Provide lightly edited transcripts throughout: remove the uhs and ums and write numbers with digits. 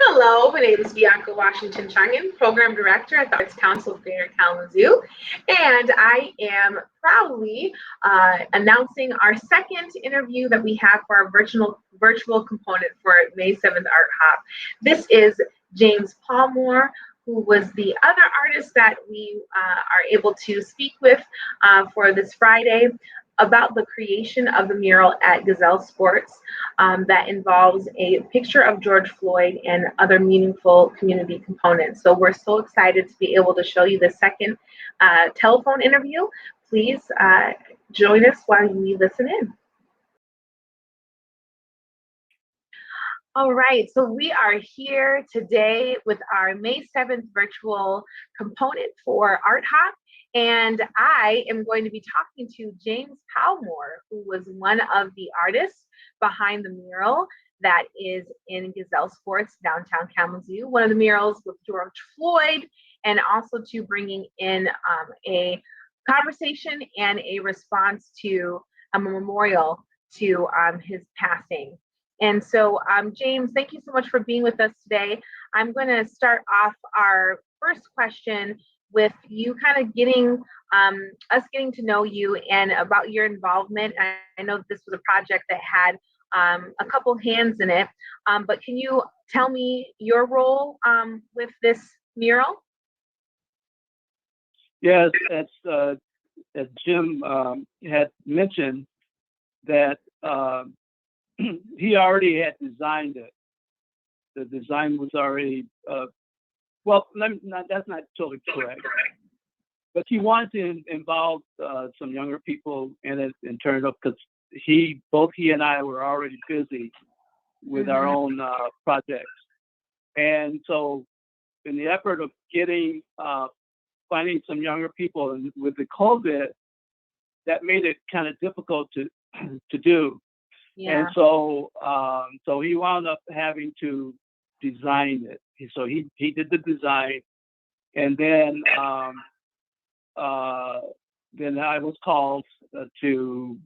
Hello, my name is Bianca Washington Changin, Program Director at the Arts Council of Greater Kalamazoo, and I am proudly announcing our second interview that we have for our virtual component for May 7th Art Hop. This is James Palmore, who was the other artist that we are able to speak with for this Friday about the creation of the mural at Gazelle Sports that involves a picture of George Floyd and other meaningful community components. So we're so excited to be able to show you the second telephone interview. Please join us while we listen in. All right, so we are here today with our May 7th virtual component for Art Hop. And I am going to be talking to James Palmore, who was one of the artists behind the mural that is in Gazelle Sports, downtown Kalamazoo, one of the murals with George Floyd, and also to bringing in a conversation and a response to a memorial to his passing. And so, James, thank you so much for being with us today. I'm going to start off our first question with you kind of getting us getting to know you and about your involvement. I know this was a project that had a couple hands in it, but can you tell me your role with this mural? Yes, as Jim had mentioned, that he already had designed it. The design was already, that's not totally correct. But he wanted to involve some younger people in it and turn it up because both he and I were already busy with our own projects. And so in the effort of finding some younger people, and with the COVID, that made it kind of difficult to do. Yeah. And so he wound up having to design it. So he did the design, and then I was called to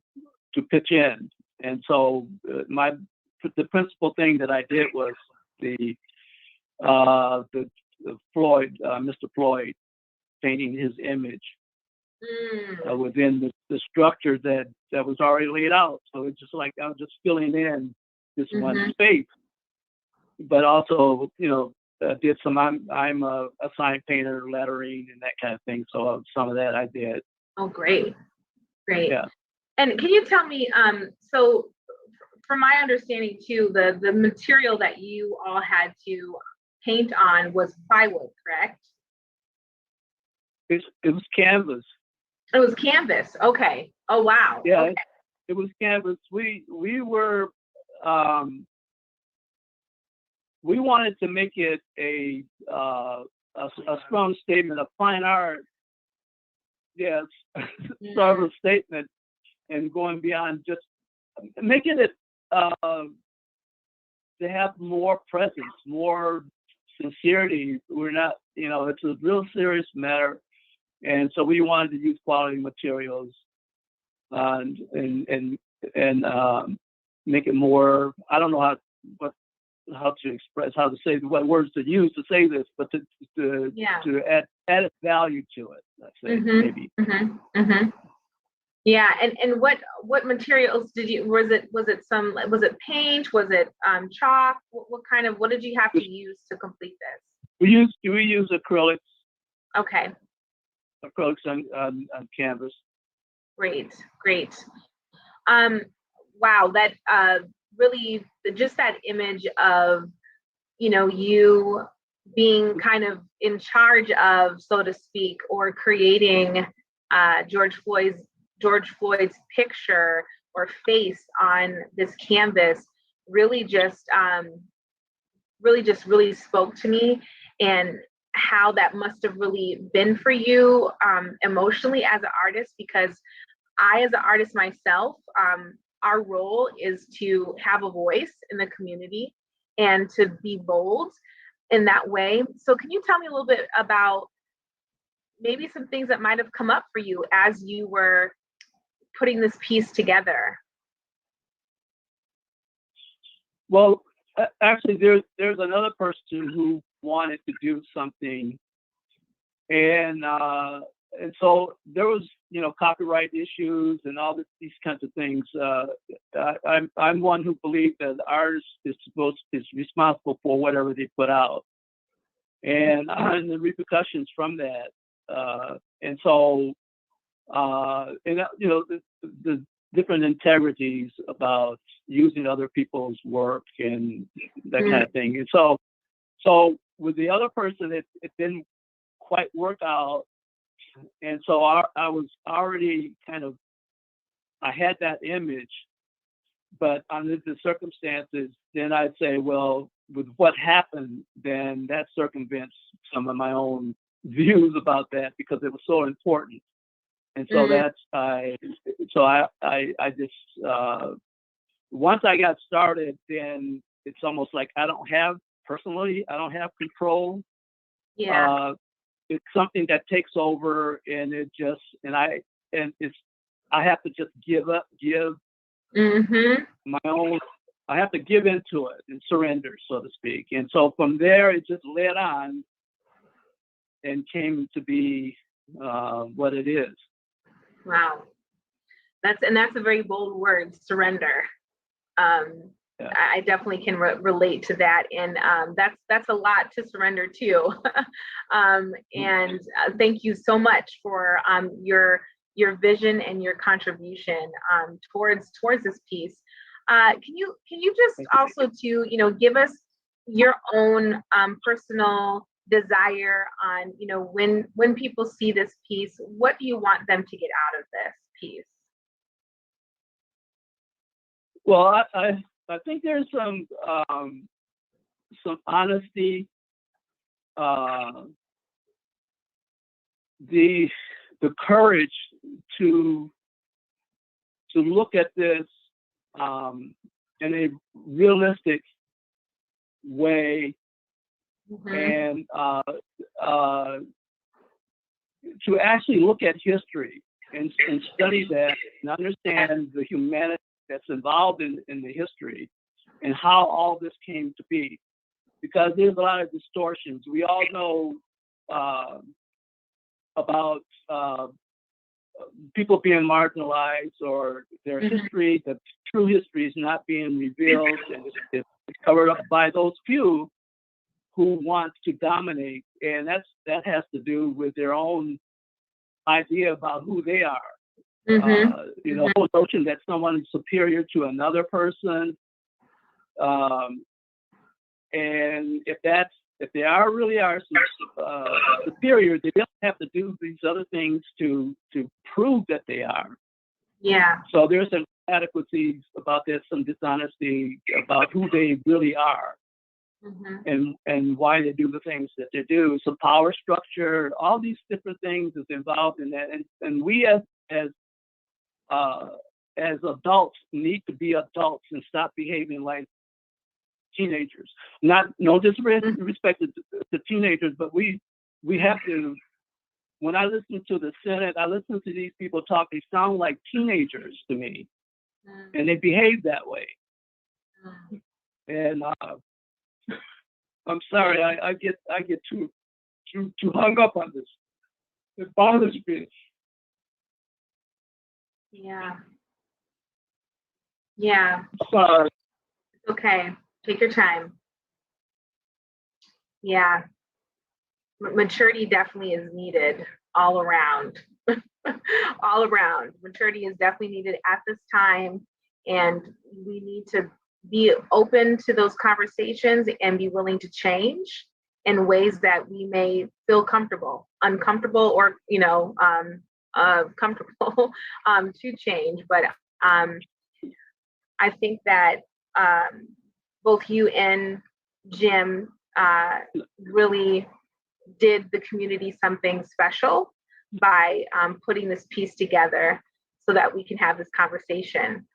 pitch in. And so the principal thing that I did was the Floyd, Mr. Floyd, painting his image within the structure that was already laid out. So it's just like I was just filling in this one space, but also, did some. I'm a sign painter, lettering, and that kind of thing. So some of that I did. Oh, great. Yeah. And can you tell me, so from my understanding too, the material that you all had to paint on was plywood, correct? It was canvas. It was canvas. Okay. Oh, wow. Yeah, okay. It was canvas. We were we wanted to make it a strong statement of fine art. Yes, sort of a statement, and going beyond just making it to have more presence, more sincerity. We're not, it's a real serious matter. And so we wanted to use quality materials and make it more. I don't know how to express, how to say what words to use to say this, but to add value to it. Let's say maybe. Yeah, and what materials did you? Was it paint? Was it chalk? What did you have to use to complete this? We use acrylics. Okay. Acrylics on canvas. Great. Wow, that really just that image of you being kind of in charge of, so to speak, or creating George Floyd's picture or face on this canvas really spoke to me, and how that must have really been for you emotionally as an artist, because I, as an artist myself, our role is to have a voice in the community and to be bold in that way. So can you tell me a little bit about maybe some things that might have come up for you as you were putting this piece together? Well, Actually, there's another person who wanted to do something, and so there was, copyright issues and all these kinds of things. I'm one who believes that the artist is responsible for whatever they put out, and the repercussions from that. And so, the different integrities about using other people's work and that kind of thing. And so with the other person, it didn't quite work out. And so I was already I had that image, but under the circumstances, then I'd say, well, with what happened, then that circumvents some of my own views about that because it was so important. And so I just, once I got started, then it's almost like I don't have control. Yeah. It's something that takes over, and I have to just give my own. I have to give into it and surrender, so to speak. And so from there, it just led on and came to be what it is. Wow. That's a very bold word, surrender. Yeah. I definitely can relate to that, and that's a lot to surrender to. And thank you so much for your vision and your contribution towards this piece. Can you just also give us your own personal desire on when people see this piece, what do you want them to get out of this piece? Well, I think there's some honesty, the courage to look at this in a realistic way, and to actually look at history and study that and understand the humanity that's involved in the history and how all this came to be, because there's a lot of distortions. We all know about people being marginalized, or their history, the true history is not being revealed, and it's covered up by those few who want to dominate, and that has to do with their own idea about who they are. The whole notion that someone is superior to another person, and if they really are superior, they don't have to do these other things to prove that they are. Yeah. So there's some inadequacies about this, some dishonesty about who they really are, and why they do the things that they do. Some power structure, all these different things is involved in that, and we as adults need to be adults and stop behaving like teenagers. No disrespect to teenagers, but we have to. When I listen to the Senate, I listen to these people talk. They sound like teenagers to me, and they behave that way. And I'm sorry, I get too hung up on this. It bothers me. Yeah. Yeah. Sorry. Okay. Take your time. Yeah. Maturity definitely is needed all around. All around. Maturity is definitely needed at this time. And we need to be open to those conversations and be willing to change in ways that we may feel comfortable, uncomfortable, or, comfortable to change. But I think that both you and Jim really did the community something special by putting this piece together so that we can have this conversation.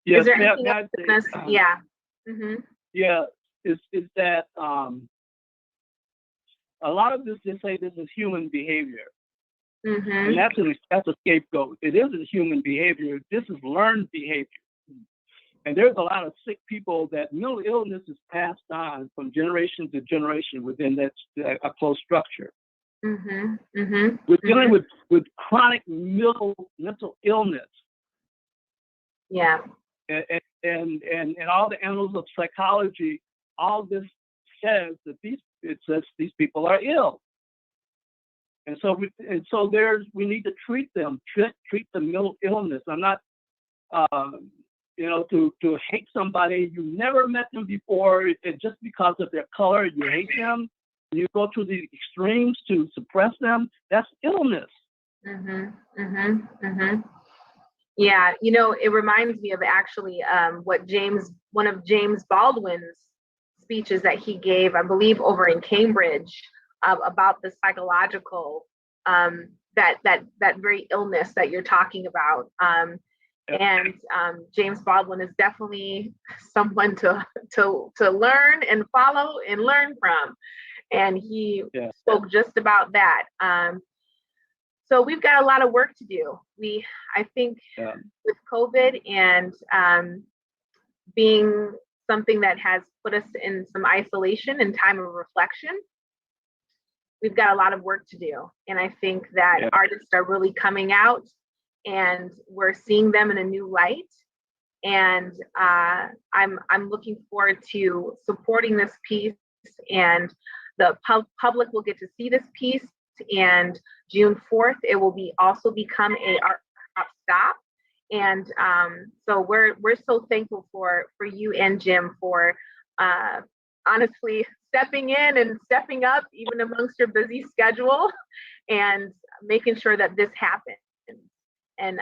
Is there anything else in this? Yeah. Yeah, is that a lot of this, they say this is human behavior. And that's a scapegoat. It isn't human behavior. This is learned behavior. And there's a lot of sick people that mental illness is passed on from generation to generation within that a close structure. We're dealing with chronic mental illness. Yeah. And all the annals of psychology, all this says that these people are ill. And so we need to treat them, treat the mental illness. I'm not, to hate somebody, you never met them before, and just because of their color, you hate them. You go to the extremes to suppress them. That's illness. Yeah, it reminds me of actually one of James Baldwin's speeches that he gave, I believe, over in Cambridge, about the psychological that very illness that you're talking about. And James Baldwin is definitely someone to learn and follow and learn from. And he spoke just about that. So we've got a lot of work to do. I think with COVID and being something that has put us in some isolation and time of reflection, we've got a lot of work to do. And I think that artists are really coming out and we're seeing them in a new light. And I'm looking forward to supporting this piece, and the public will get to see this piece. And June 4th, it will also become a art stop. And so we're so thankful for you and Jim for honestly stepping in and stepping up even amongst your busy schedule and making sure that this happens. And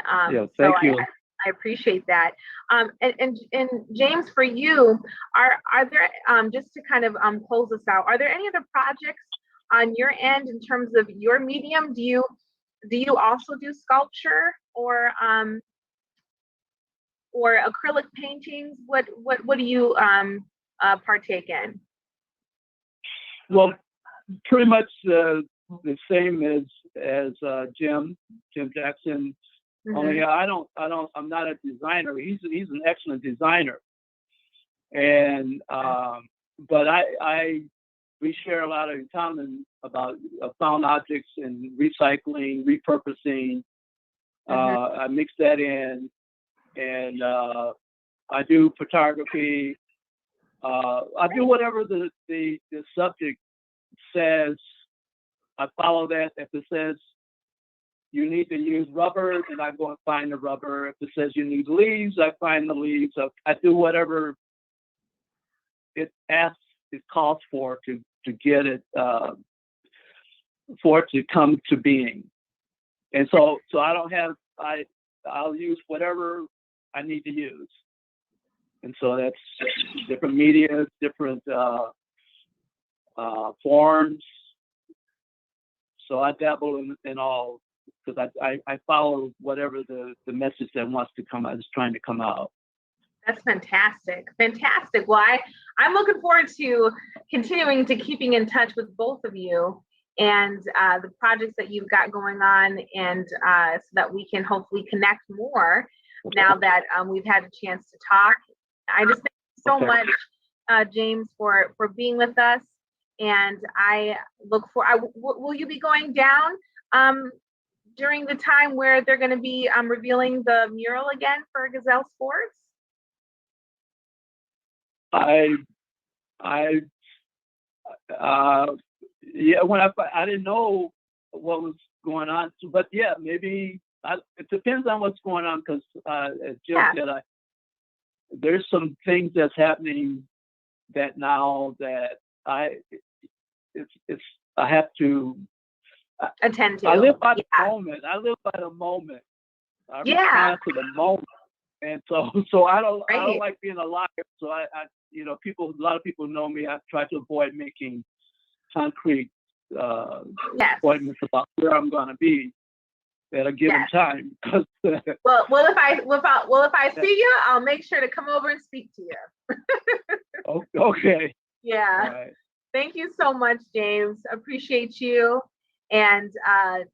thank you. I appreciate that. And James, for you, are there just to kind of close us out, are there any other projects on your end in terms of your medium? Do you also do sculpture or acrylic paintings? What do you partake in? Well, pretty much the same as Jim Jackson. Only I'm not a designer. He's an excellent designer, and but we share a lot in common about found objects and recycling, repurposing. I mix that in, and I do photography. I do whatever the subject says. I follow that. If it says you need to use rubber, then I go and find the rubber. If it says you need leaves, I find the leaves. So I do whatever it calls for to get it for it to come to being. And so I'll use whatever I need to use. And so that's different media, different forms. So I dabble in all, because I follow whatever the message that wants to come out is trying to come out. That's fantastic. Fantastic. Well, I'm looking forward to continuing to keeping in touch with both of you and the projects that you've got going on, and so that we can hopefully connect more now that we've had a chance to talk. I just thank you so much, James, for being with us. And I look for, will you be going down during the time where they're going to be revealing the mural again for Gazelle Sports? When I didn't know what was going on, but yeah, maybe it depends on what's going on, because as Jim said, there's some things that's happening that now that I have to attend to. I live by the moment. I respond to the moment, and so I don't like being a liar. So a lot of people know me. I try to avoid making concrete appointments about where I'm going to be at a given time. well, if I see you, I'll make sure to come over and speak to you. Okay. Yeah. All right. Thank you so much, James. Appreciate you, and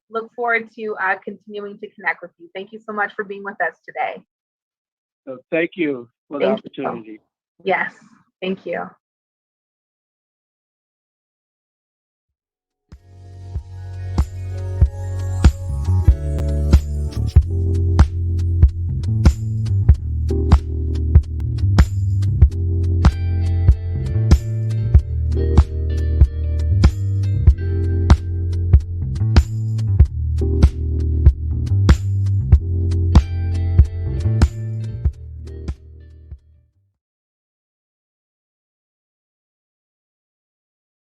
look forward to continuing to connect with you. Thank you so much for being with us today. Thank you. for the Thank you. opportunity. Yes, thank you.